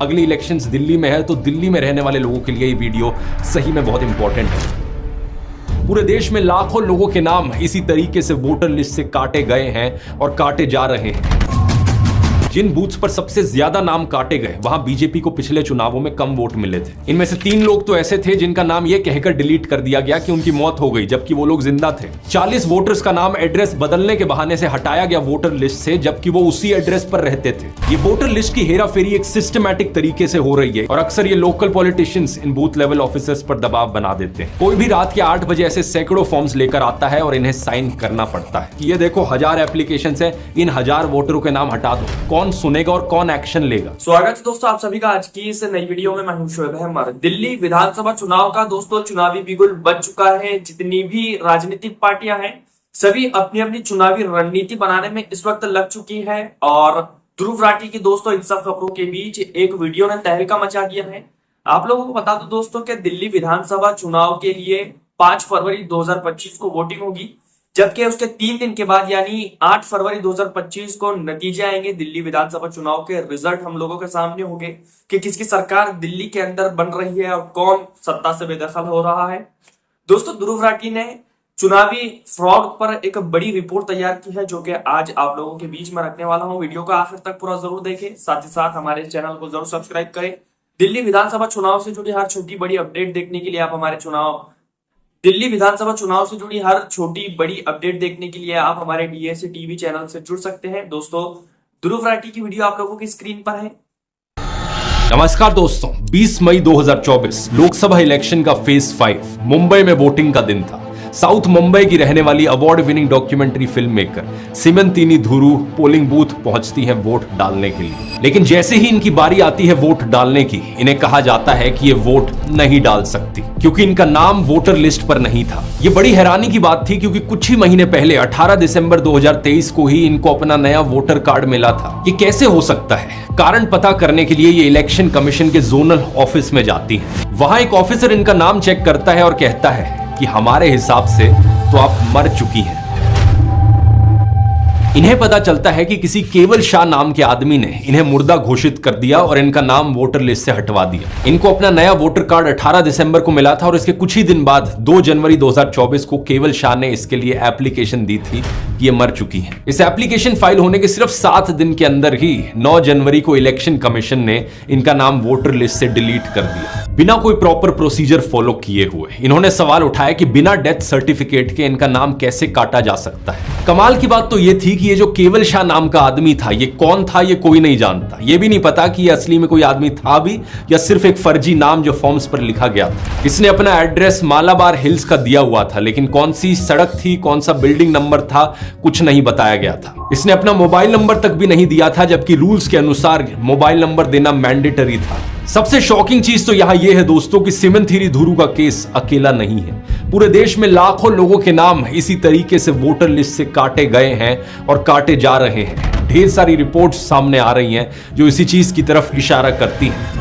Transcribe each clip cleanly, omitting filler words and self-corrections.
अगली इलेक्शंस दिल्ली में है, तो दिल्ली में रहने वाले लोगों के लिए ये वीडियो सही में बहुत इंपॉर्टेंट है। पूरे देश में लाखों लोगों के नाम इसी तरीके से वोटर लिस्ट से काटे गए हैं और काटे जा रहे हैं। जिन बूथ्स पर सबसे ज्यादा नाम काटे गए वहां बीजेपी को पिछले चुनावों में कम वोट मिले थे। इनमें से 3 लोग तो ऐसे थे जिनका नाम यह कहकर डिलीट कर दिया गया कि उनकी मौत हो गई, जबकि वो लोग जिंदा थे। 40 वोटर्स का नाम एड्रेस बदलने के बहाने से हटाया गया वोटर लिस्ट से, जबकि वो उसी एड्रेस पर रहते थे। ये वोटर लिस्ट की हेराफेरी एक सिस्टमैटिक तरीके से हो रही है और अक्सर ये लोकल पॉलिटिशियंस इन बूथ लेवल ऑफिसर्स पर दबाव बना देते हैं। कोई भी रात के 8 बजे ऐसे सैकड़ों फॉर्म्स लेकर आता है और इन्हें साइन करना पड़ता है कि ये देखो 1000 एप्लीकेशंस है, इन 1000 वोटरों के नाम हटा दो। कौन सुनेगा और कौन एक्शन लेगा? स्वागत है दोस्तों आप सभी का आज की इस नई वीडियो में। मैं हूं शोएब अहमद। दिल्ली विधानसभा चुनाव का दोस्तों चुनावी बिगुल बज चुका है। जितनी भी राजनीतिक पार्टियां हैं सभी अपनी अपनी चुनावी रणनीति बनाने में इस वक्त लग चुकी है और ध्रुव राठी की दोस्तों इन सब खबरों के बीच एक वीडियो ने तहलका मचा दिया है। आप लोगों को बता दो दोस्तों कि दिल्ली विधानसभा चुनाव के लिए 5 फरवरी 2025 को वोटिंग होगी, जबकि उसके 3 दिन के बाद यानी 8 फरवरी 2025 को नतीजे आएंगे। दिल्ली विधानसभा चुनाव के रिजल्ट हम लोगों के सामने होंगे कि किसकी सरकार दिल्ली के अंदर बन रही है और कौन सत्ता से बेदखल हो रहा है। दोस्तों ध्रुव राठी ने चुनावी फ्रॉड पर एक बड़ी रिपोर्ट तैयार की है, जो कि आज आप लोगों के बीच में रखने वाला हूं। वीडियो को आखिर तक पूरा जरूर देखें, साथ ही साथ हमारे चैनल को जरूर सब्सक्राइब करें। दिल्ली विधानसभा चुनाव से जुड़ी हर छोटी बड़ी अपडेट देखने के लिए आप दिल्ली विधानसभा चुनाव से जुड़ी हर छोटी बड़ी अपडेट देखने के लिए आप हमारे डीएससी टीवी चैनल से जुड़ सकते हैं। दोस्तों ध्रुव राठी की वीडियो आप लोगों की स्क्रीन पर है। नमस्कार दोस्तों, 20 मई 2024 लोकसभा इलेक्शन का फेज 5 मुंबई में वोटिंग का दिन था। साउथ मुंबई की रहने वाली award winning documentary film maker Simantini Dhuru polling booth पहुंचती हैं वोट डालने के लिए। लेकिन जैसे ही इनकी बारी आती है वोट डालने की, इन्हें कहा जाता है कि ये वोट नहीं डाल सकती क्योंकि इनका नाम वोटर लिस्ट पर नहीं था। ये बड़ी हैरानी की बात थी क्योंकि कुछ ही महीने पहले 18 दिसंबर 2023 को ही इनको अपना नया वोटर कार्ड मिला था। ये कैसे हो सकता है? कारण पता करने के लिए ये इलेक्शन कमीशन के जोनल ऑफिस में जाती है। वहां एक ऑफिसर इनका नाम चेक करता है और कहता है कि हमारे हिसाब से तो आप मर चुकी हैं। इन्हें पता चलता है कि किसी केवल शाह नाम के आदमी ने इन्हें मुर्दा घोषित कर दिया और इनका नाम वोटर लिस्ट से हटवा दिया। इनको अपना नया वोटर कार्ड 18 दिसंबर को मिला था और इसके कुछ ही दिन बाद 2 जनवरी 2024 को केवल शाह ने इसके लिए एप्लीकेशन दी थी कि ये मर चुकी हैं। इस एप्लीकेशन फाइल होने के सिर्फ 7 दिन के अंदर ही 9 जनवरी को इलेक्शन कमीशन ने इनका नाम वोटर लिस्ट से डिलीट कर दिया, बिना कोई प्रॉपर प्रोसीजर फॉलो किए हुए। इन्होंने सवाल उठाया कि बिना डेथ सर्टिफिकेट के इनका नाम कैसे काटा जा सकता है। कमाल की बात तो ये थी कि ये जो केवल शाह नाम का आदमी था, ये कौन था ये कोई नहीं जानता। ये भी नहीं पता कि ये असली में कोई आदमी था भी या सिर्फ एक फर्जी नाम जो फॉर्म्स पर लिखा गया था। इसने अपना एड्रेस मालाबार हिल्स का दिया हुआ था, लेकिन कौन सी सड़क थी, कौन सा बिल्डिंग नंबर था, कुछ नहीं बताया गया था। इसने अपना मोबाइल नंबर तक भी नहीं दिया था, जबकि रूल्स के अनुसार मोबाइल नंबर देना मैंडेटरी था। सबसे शॉकिंग चीज तो यहां यह है दोस्तों कि सिमंतिनी धुरू का केस अकेला नहीं है। पूरे देश में लाखों लोगों के नाम इसी तरीके से वोटर लिस्ट से काटे गए हैं और काटे जा रहे हैं। ढेर सारी रिपोर्ट्स सामने आ रही हैं जो इसी चीज की तरफ इशारा करती हैं।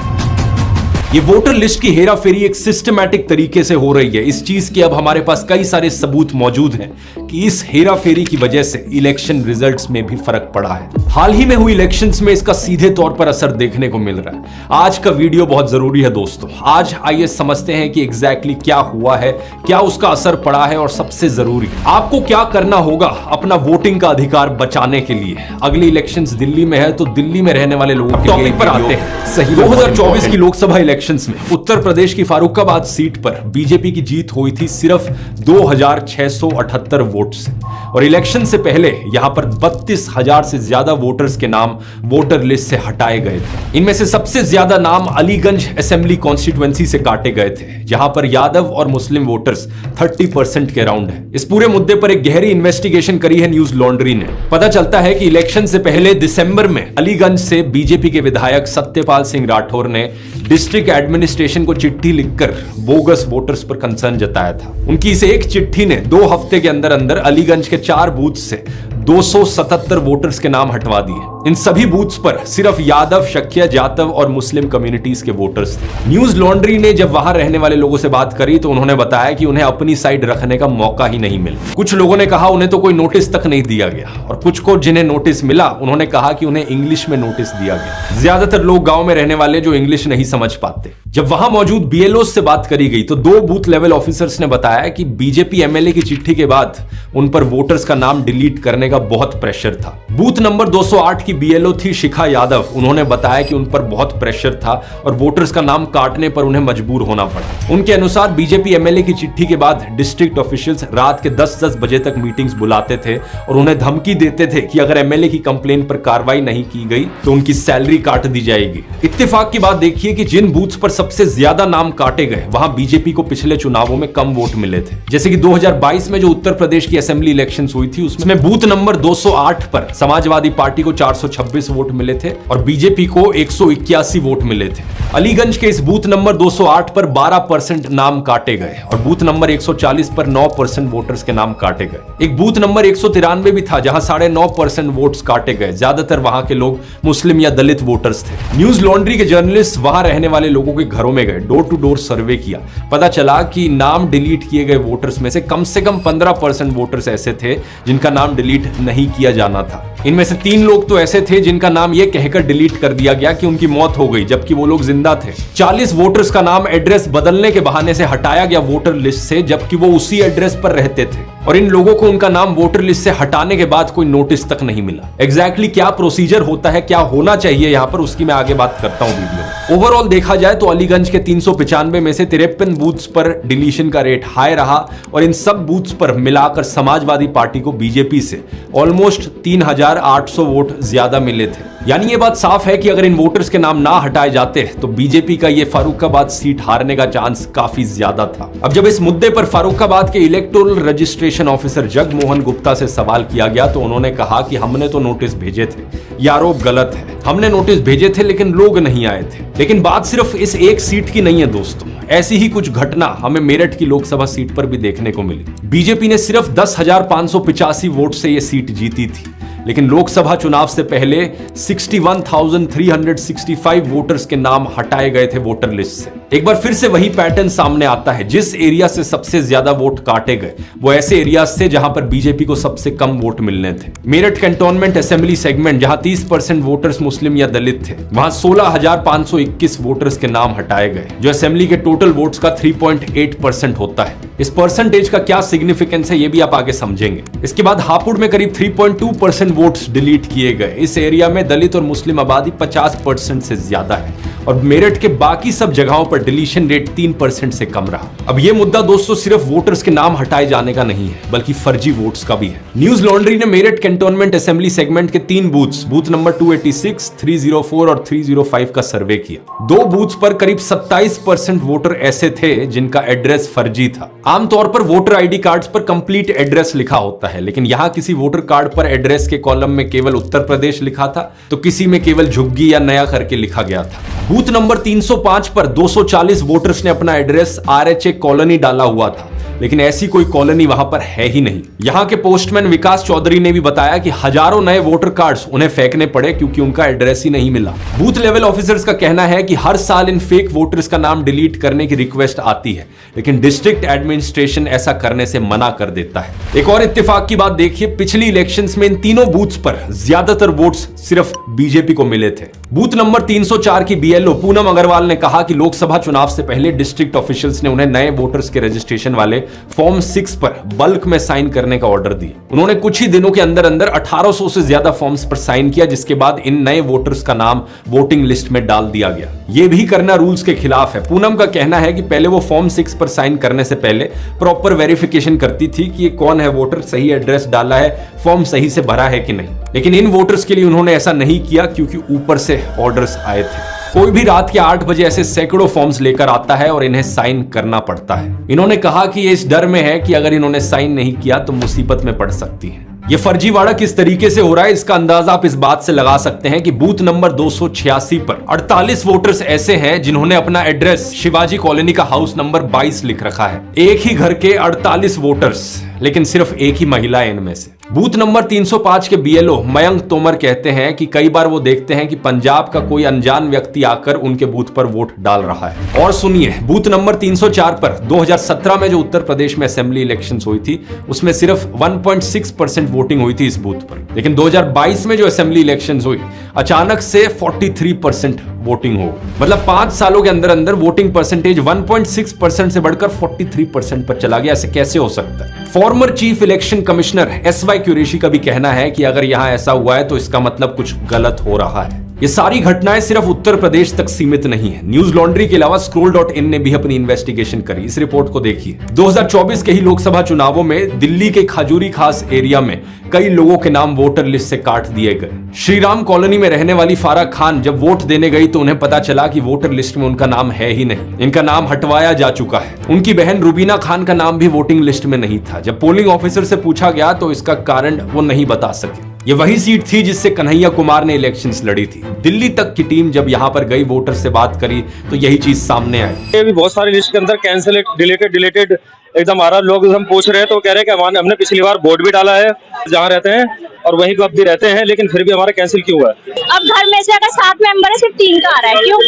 ये वोटर लिस्ट की हेराफेरी एक सिस्टमैटिक तरीके से हो रही है। इस चीज के अब हमारे पास कई सारे सबूत मौजूद हैं कि इस हेराफेरी की वजह से इलेक्शन रिजल्ट्स में भी फर्क पड़ा है। हाल ही में हुई इलेक्शंस में इसका सीधे तौर पर असर देखने को मिल रहा है। आज का वीडियो बहुत जरूरी है दोस्तों। आज आइए समझते हैं कि एग्जैक्टली क्या हुआ है, क्या उसका असर पड़ा है और सबसे जरूरी आपको क्या करना होगा अपना वोटिंग का अधिकार बचाने के लिए। अगली इलेक्शंस दिल्ली में है, तो दिल्ली में रहने वाले लोगों के टॉपिक पर आते हैं। सही 2024 की लोकसभा इलेक्शंस में उत्तर प्रदेश की फारुखाबाद सीट पर बीजेपी की जीत हुई थी सिर्फ 2678 वोट से और इलेक्शन से पहले यहां पर 32,000 से ज्यादा वोटर्स के नाम वोटर लिस्ट से हटाए गए थे। इनमें से सबसे ज्यादा नाम अलीगंज असेंबली कॉन्स्टिट्यूएंसी से काटे गए थे, जहां पर यादव और मुस्लिम वोटर्स 30% के अराउंड है। इस पूरे मुद्दे पर एक गहरी इन्वेस्टिगेशन करी है न्यूज लॉन्ड्री ने। पता चलता है कि इलेक्शन से पहले दिसंबर में अलीगंज से बीजेपी के विधायक सत्यपाल सिंह राठौर ने डिस्ट्रिक्ट एडमिनिस्ट्रेशन को चिट्ठी लिखकर बोगस वोटर्स पर कंसर्न जताया था। उनकी इस एक चिट्ठी ने 2 हफ्ते के अंदर अंदर अलीगंज के 4 बूथ से 277 वोटर्स के नाम हटवा दिए। इन सभी बूथ्स पर सिर्फ यादव, शक्य, जाटव और मुस्लिम कम्युनिटीज के वोटर्स थे। न्यूज लॉन्ड्री ने जब वहां रहने वाले लोगों से बात करी तो उन्होंने बताया कि उन्हें अपनी साइड रखने का मौका ही नहीं मिला। कुछ लोगों ने कहा उन्हें तो कोई नोटिस तक नहीं दिया गया, और कुछ को जिन्हें नोटिस मिला उन्होंने कहा कि उन्हें इंग्लिश में नोटिस दिया गया। ज्यादातर लोग गांव में रहने वाले जो इंग्लिश नहीं समझ पाते। जब वहां मौजूद बीएलओ से बात करी गई तो 2 बूथ लेवल ऑफिसर्स ने बताया कि बीजेपी एमएलए की चिट्ठी के बाद उन पर वोटर्स का नाम डिलीट करने का बहुत प्रेशर था। बूथ नंबर 208 की बीएलओ थी शिखा यादव। उन्होंने बताया कि उन पर बहुत प्रेशर था और वोटर्स का नाम काटने पर उन्हें मजबूर होना पड़ा। उनके अनुसार बीजेपी एमएलए की चिट्ठी के बाद डिस्ट्रिक्ट ऑफिशियल्स रात के 10-10 बजे तक मीटिंग्स बुलाते थे और उन्हें धमकी देते थे कि अगर एमएलए की कंप्लेन पर कार्रवाई नहीं की गई तो उनकी सैलरी काट दी जाएगी। इत्तेफाक की बात देखिए कि जिन बूथ्स पर सबसे ज्यादा नाम काटे गए वहां बीजेपी को पिछले चुनावों में कम वोट मिले थे। जैसे कि 2022 में जो उत्तर प्रदेश की असेंबली इलेक्शंस हुई थी उसमें बूथ नंबर 208 पर समाजवादी पार्टी को 426 वोट मिले थे और बीजेपी को 181 वोट मिले थे। अलीगंज के इस बूथ नंबर 208 पर 12% नाम काटे गए और बूथ नंबर 140 पर 9% वोटर्स के नाम काटे गए। एक बूथ नंबर 193 भी था जहां 9.5% वोट्स काटे गए। ज्यादातर वहां के लोग मुस्लिम या दलित वोटर्स थे। न्यूज लॉन्ड्री के जर्नलिस्ट वहां रहने वाले लोगों के घरों में गए, डोर टू डोर सर्वे किया। पता चला कि नाम डिलीट किए गए वोटर्स में से कम 15% वोटर्स ऐसे थे जिनका नाम डिलीट नहीं किया जाना था। इनमें से 3 लोग तो ऐसे थे जिनका नाम यह कहकर डिलीट कर दिया गया कि उनकी मौत हो गई, जबकि वो लोग जिंदा थे। 40 वोटर्स का नाम एड्रेस बदलने के बहाने से हटाया गया वोटर लिस्ट से, जबकि वो उसी एड्रेस पर रहते थे और इन लोगों को उनका नाम वोटर लिस्ट से हटाने के बाद कोई नोटिस तक नहीं मिला। एग्जैक्टली क्या प्रोसीजर होता है, क्या होना चाहिए यहां पर, उसकी मैं आगे बात करता हूं वीडियो में। ओवरऑल देखा जाए तो अलीगंज के 395 में से 53 बूथ्स पर डिलीशन का रेट हाई रहा और इन सब बूथ्स पर मिलाकर समाजवादी पार्टी को बीजेपी से ऑलमोस्ट 3800 वोट ज्यादा मिले थे। यानी ये बात साफ है कि अगर इन वोटर्स के नाम ना हटाए जाते तो बीजेपी का ये फारुखाबाद सीट हारने का चांस काफी ज्यादा था। अब जब इस मुद्दे पर फारुखाबाद के electoral registration officer Jagmohan Gupta से सवाल किया गया तो उन्होंने कहा कि हमने तो नोटिस भेजे थे, ये आरोप गलत है। हमने नोटिस भेजे थे लेकिन लोग नहीं आए थे। लेकिन बात सिर्फ इस एक सीट की नहीं है दोस्तों, ऐसी ही कुछ घटना हमें मेरठ की लोकसभा सीट पर भी देखने को मिली। बीजेपी ने सिर्फ 10,585 वोट से यह सीट जीती थी, लेकिन लोकसभा चुनाव से पहले 61,365 वोटर्स के नाम हटाए गए थे वोटर लिस्ट से। एक बार फिर से वही पैटर्न सामने आता है, जिस एरिया से सबसे ज्यादा वोट काटे गए वो ऐसे एरियाज थे जहां पर बीजेपी को सबसे कम वोट मिलने थे। मेरठ कैंटोनमेंट असेंबली सेगमेंट जहां 30% वोटर्स मुस्लिम या दलित थे, वहां 16,521 वोटर्स के नाम हटाए गए, जो असेंबली के टोटल वोट्स का 3.8% होता है। इस परसेंटेज का क्या सिग्निफिकेंस है ये भी आप आगे समझेंगे। इसके बाद हापुड़ में करीब 3.2% वोट्स डिलीट किए गए। इस एरिया में दलित और मुस्लिम आबादी 50% से ज्यादा है और मेरठ के बाकी सब जगहों पर डिलीशन रेट 3% से कम रहा। अब यह मुद्दा दोस्तों सिर्फ वोटर्स के नाम हटाए जाने का नहीं है, बल्कि फर्जी वोट्स का भी है। न्यूज लॉन्ड्री ने मेरठ कैंटोनमेंट असेंबली सेगमेंट के 3 बूथ्स, बूथ नंबर 286, 304 और 305 का सर्वे किया। 2 बूथ्स पर करीब 27% वोटर ऐसे थे जिनका एड्रेस फर्जी था। आमतौर पर वोटर आईडी कार्ड्स पर कंप्लीट एड्रेस लिखा होता है, लेकिन यहां किसी वोटर कार्ड पर एड्रेस के कॉलम में केवल उत्तर प्रदेश लिखा था तो किसी में केवल झुग्गी या नया करके लिखा गया था। बूथ नंबर 305 पर 240 वोटर्स ने अपना एड्रेस आरएचए कॉलोनी डाला हुआ था, लेकिन ऐसी कोई कॉलोनी वहां पर है ही नहीं। यहां के पोस्टमैन विकास चौधरी ने भी बताया कि हजारों नए वोटर कार्ड्स उन्हें फेंकने पड़े क्योंकि उनका एड्रेस ही नहीं मिला। बूथ लेवल ऑफिसर्स का कहना है कि हर साल इन फेक वोटर्स का नाम डिलीट करने की रिक्वेस्ट आती है, लेकिन डिस्ट्रिक्ट एडमिनिस्ट्रेशन ऐसा करने से मना कर देता है। एक और इत्तेफाक की बात देखिए, पिछली इलेक्शंस में इन तीनों बूथ्स पर ज्यादातर वोट्स सिर्फ बीजेपी को मिले थे। बूथ नंबर 304 की बीएलओ पूनम अग्रवाल ने कहा कि लोकसभा चुनाव से पहले डिस्ट्रिक्ट ऑफिशियल्स ने उन्हें नए वोटर्स के रजिस्ट्रेशन वाले फॉर्म 6 पर बल्क में साइन करने का ऑर्डर दिया। उन्होंने कुछ ही दिनों के अंदर 1800 से ज्यादा फॉर्म्स पर साइन किया, जिसके बाद इन नए वोटर्स का नाम वोटिंग लिस्ट में डाल दिया गया। यह भी करना रूल्स के खिलाफ है। पूनम का कहना है कि पहले वो फॉर्म 6 पर साइन करने से पहले प्रॉपर वेरिफिकेशन करती थी कि ये कौन है वोटर, सही एड्रेस डाला है, फॉर्म सही से भरा है कि नहीं। लेकिन इन वोटर्स के लिए उन्होंने ऐसा नहीं किया क्योंकि ऊपर से ऑर्डर्स आए थे। कोई भी रात के 8 बजे ऐसे सैकड़ों फॉर्म्स लेकर आता है और इन्हें साइन करना पड़ता है। इन्होंने कहा कि ये इस डर में है कि अगर इन्होंने साइन नहीं किया तो मुसीबत में पड़ सकती है। ये फर्जीवाड़ा किस तरीके से हो रहा है इसका अंदाजा आप इस बात से लगा सकते हैं कि बूथ नंबर 286 पर 48 वोटर्स ऐसे हैं जिन्होंने अपना एड्रेस शिवाजी कॉलोनी का हाउस नंबर 22 लिख रखा है। एक ही घर के 48 वोटर्स लेकिन सिर्फ एक ही महिला है इनमें से। बूथ नंबर 305 के बीएलओ मयंक तोमर कहते हैं कि कई बार वो देखते हैं कि पंजाब का कोई अनजान व्यक्ति आकर उनके बूथ पर वोट डाल रहा है। और सुनिए, बूथ नंबर 304 पर 2017 में जो उत्तर प्रदेश में असेंबली इलेक्शंस हुई थी उसमें सिर्फ 1.6% वोटिंग हुई थी इस बूथ पर, लेकिन 2022 में जो असेंबली इलेक्शंस हुई अचानक से 43% वोटिंग हो, मतलब 5 सालों के अंदर अंदर वोटिंग परसेंटेज 1.6% से बढ़कर 43% पर चला गया। ऐसे कैसे हो सकता है? Former chief election commissioner SY Qureshi का भी कहना है कि अगर यहां ऐसा हुआ है तो इसका मतलब कुछ गलत हो रहा है। ये सारी घटनाएं सिर्फ उत्तर प्रदेश तक सीमित नहीं है। न्यूज लॉन्ड्री के अलावा scroll.in ने भी अपनी इन्वेस्टिगेशन करी। इस रिपोर्ट को देखिए। 2024 के ही लोकसभा चुनावों में दिल्ली के खजूरी खास एरिया में कई लोगों के नाम वोटर लिस्ट से काट दिए गए। श्रीराम कॉलोनी में रहने वाली फारा खान जब वोट देने गई तो उन्हें पता चला कि वोटर लिस्ट में उनका नाम है ही नहीं, इनका नाम हटवाया जा चुका है। उनकी बहन रुबीना खान का नाम भी वोटिंग लिस्ट में नहीं था। जब पोलिंग ऑफिसर से पूछा गया तो इसका कारण वो नहीं बता सके। ये वही सीट थी जिससे कन्हैया कुमार ने इलेक्शंस लड़ी थी। दिल्ली तक की टीम जब यहाँ पर गई, वोटर से बात करी तो यही चीज सामने आई। ये भी बहुत सारी लिस्ट के अंदर कैंसिल, डिलीटेड एकदम आ रहा। लोग हम पूछ रहे हैं तो कह रहे हैं कि हमने पिछली बार वोट भी डाला है जहाँ रहते हैं और वहीं को अब भी रहते हैं, लेकिन फिर भी हमारा कैंसिल क्यों हुआ है? अब घर में से अगर 7 मेंबर है सिर्फ 3 का आ रहा है, क्यों?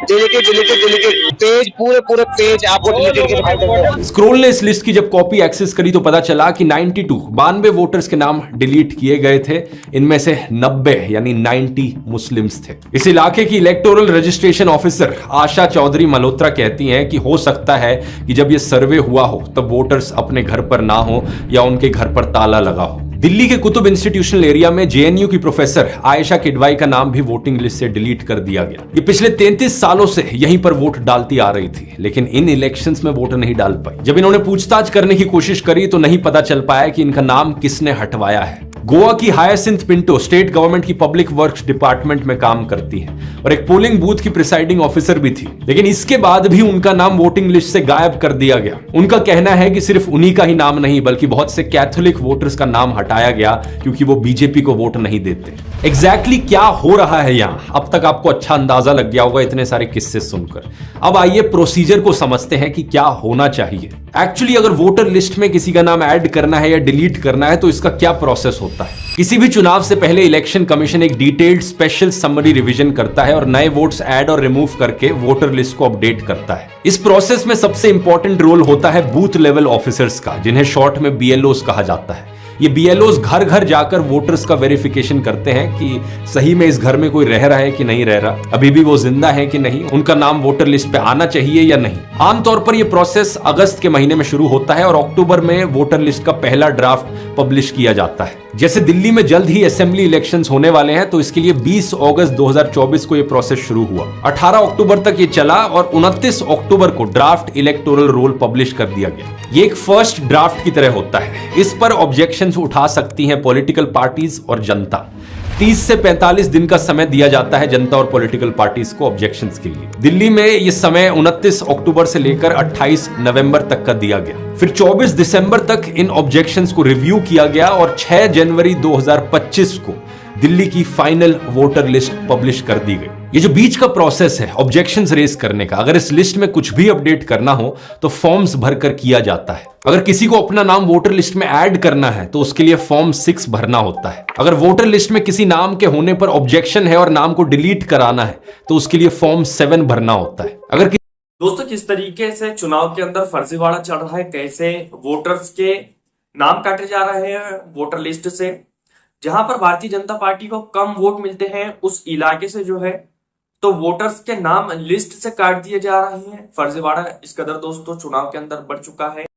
डिलीटेड पेज, पूरे पेज आपको डिलीटेड के दिखाई देते हैं। स्क्रोल ने इस लिस्ट की जब कॉपी एक्सेस करी तो पता चला कि 92 वोटर्स के नाम डिलीट किए गए थे। इनमें से 90 यानी 90 मुस्लिम्स थे। इस इलाके की इलेक्टोरल रजिस्ट्रेशन ऑफिसर आशा चौधरी मल्होत्रा कहती हैं कि हो सकता है कि जब ये सर्वे हुआ हो तब वोटर्स अपने घर पर ना हो या उनके घर पर ताला लगा हो। दिल्ली के कुतुब इंस्टीट्यूशनल एरिया में जेएनयू की प्रोफेसर आयशा किडवाई का नाम भी वोटिंग लिस्ट से डिलीट कर दिया गया। ये पिछले 33 सालों से यहीं पर वोट डालती आ रही थी, लेकिन इन इलेक्शंस में वोट नहीं डाल पाई। जब इन्होंने पूछताछ करने की कोशिश करी तो नहीं पता चल पाया कि इनका नाम किसने हटवाया है। गोवा की हायासिंथ पिंटो स्टेट गवर्नमेंट की पब्लिक वर्क्स डिपार्टमेंट में काम करती हैं और एक पोलिंग बूथ की प्रिसाइडिंग ऑफिसर भी थी, लेकिन इसके बाद भी उनका नाम वोटिंग लिस्ट से गायब कर दिया गया। उनका कहना है कि सिर्फ उन्हीं का ही नाम नहीं बल्कि बहुत से कैथोलिक वोटर्स का नाम हटाया गया क्योंकि वो बीजेपी को वोट नहीं देते। एग्जैक्टली क्या हो रहा है यहाँ, अब तक आपको अच्छा अंदाजा लग गया होगा इतने सारे किस्से सुनकर। अब आइए प्रोसीजर को समझते हैं कि क्या होना चाहिए। एक्चुअली अगर वोटर लिस्ट में किसी का नाम ऐड करना है या डिलीट करना है तो इसका क्या प्रोसेस होता है। किसी भी चुनाव से पहले इलेक्शन कमीशन एक डिटेल्ड स्पेशल समरी रिवीजन करता है और नए वोट्स ऐड और रिमूव करके वोटर लिस्ट को अपडेट करता है। इस प्रोसेस में सबसे इंपॉर्टेंट रोल होता है बूथ लेवल ऑफिसर्स का, जिन्हें शॉर्ट में बीएलओस कहा जाता है। ये बीएलओस घर घर जाकर वोटर्स का वेरिफिकेशन करते हैं कि सही में इस घर में कोई रह रहा है कि नहीं रह रहा, अभी भी वो जिंदा है कि नहीं, उनका नाम वोटर लिस्ट पे आना चाहिए या नहीं। आमतौर पर यह प्रोसेस अगस्त के महीने में शुरू होता है और अक्टूबर में वोटर लिस्ट का पहला ड्राफ्ट पब्लिश किया जाता है। जैसे दिल्ली में जल्द ही असेंबली इलेक्शंस होने वाले हैं तो इसके लिए 20 अगस्त 2024 को यह प्रोसेस शुरू हुआ। 18 अक्टूबर तक ये चला और 29 अक्टूबर को ड्राफ्ट इलेक्टोरल रोल पब्लिश कर दिया गया। ये एक फर्स्ट ड्राफ्ट की तरह होता है। इस पर ऑब्जेक्शंस उठा सकती हैं पॉलिटिकल पार्टीज और जनता। 30 से 45 दिन का समय दिया जाता है जनता और पॉलिटिकल पार्टीज को ऑब्जेक्शंस के लिए। दिल्ली में ये समय 29 अक्टूबर से लेकर 28 नवंबर तक का दिया गया। फिर 24 दिसंबर तक इन ऑब्जेक्शंस को रिव्यू किया गया और 6 जनवरी 2025 को दिल्ली की फाइनल वोटर लिस्ट पब्लिश कर दी गई। ये जो बीच का प्रोसेस है ऑब्जेक्शंस रेज करने का, अगर इस लिस्ट में कुछ भी अपडेट करना हो तो फॉर्म्स भरकर किया जाता है। अगर किसी को अपना नाम वोटर लिस्ट में ऐड करना है तो उसके लिए फॉर्म 6 भरना होता है। अगर वोटर लिस्ट में किसी नाम के होने पर ऑब्जेक्शन है और नाम को डिलीट कराना है तो उसके लिए फॉर्म 7 भरना होता है। अगर दोस्तों, किस तरीके से चुनाव के अंदर फर्जीवाड़ा चल रहा है, कैसे वोटर्स के नाम काटे जा रहे हैं वोटर लिस्ट से, जहां पर भारतीय जनता पार्टी को कम वोट मिलते हैं उस इलाके से जो है तो वोटर्स के नाम लिस्ट से काट दिए जा रहे हैं। फर्जीवाड़ा इस कदर दोस्तों चुनाव के अंदर बढ़ चुका है।